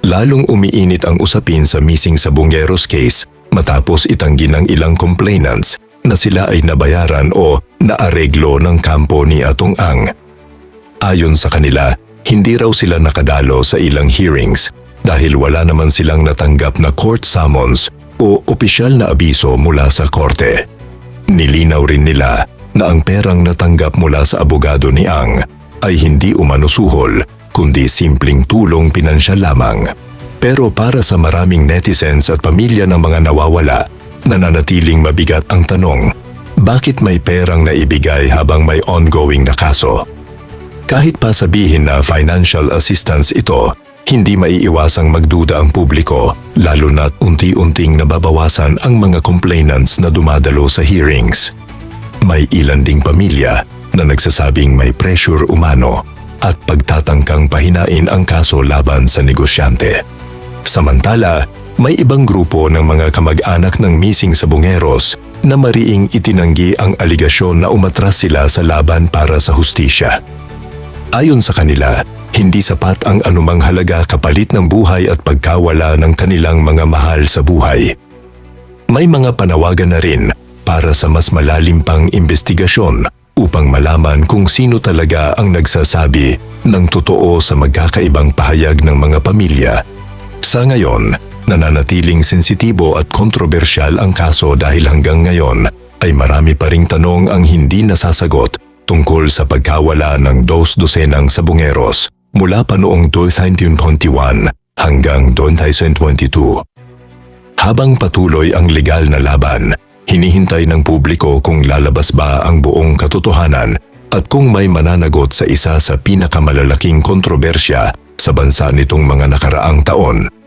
Lalong umiinit ang usapin sa missing Sabongeros case matapos itanggi ng ilang complainants na sila ay nabayaran o naareglo ng kampo ni Atong Ang. Ayon sa kanila, hindi raw sila nakadalo sa ilang hearings dahil wala naman silang natanggap na court summons o opisyal na abiso mula sa korte. Nilinaw rin nila na ang perang natanggap mula sa abogado ni Ang ay hindi umano-suhol kundi simpleng tulong pinansyal lamang. Pero para sa maraming netizens at pamilya ng mga nawawala, nananatiling mabigat ang tanong, bakit may perang naibigay habang may ongoing na kaso? Kahit pa sabihin na financial assistance ito, hindi maiiwasang magduda ang publiko, lalo na't unti-unting nababawasan ang mga complainants na dumadalo sa hearings. May ilan ding pamilya na nagsasabing may pressure umano at pagtatangkang pahinain ang kaso laban sa negosyante. Samantala, may ibang grupo ng mga kamag-anak ng missing Sabongeros na mariing itinanggi ang aligasyon na umatras sila sa laban para sa hustisya. Ayon sa kanila, hindi sapat ang anumang halaga kapalit ng buhay at pagkawala ng kanilang mga mahal sa buhay. May mga panawagan na rin para sa mas malalim pang investigasyon upang malaman kung sino talaga ang nagsasabi ng totoo sa magkakaibang pahayag ng mga pamilya. Sa ngayon, nananatiling sensitibo at kontrobersyal ang kaso dahil hanggang ngayon ay marami pa ring tanong ang hindi nasasagot tungkol sa pagkawala ng 2 dosenang Sabongeros mula pa noong 2021 hanggang 2022. Habang patuloy ang legal na laban, hinihintay ng publiko kung lalabas ba ang buong katotohanan at kung may mananagot sa isa sa pinakamalalaking kontrobersya sa bansa nitong mga nakaraang taon.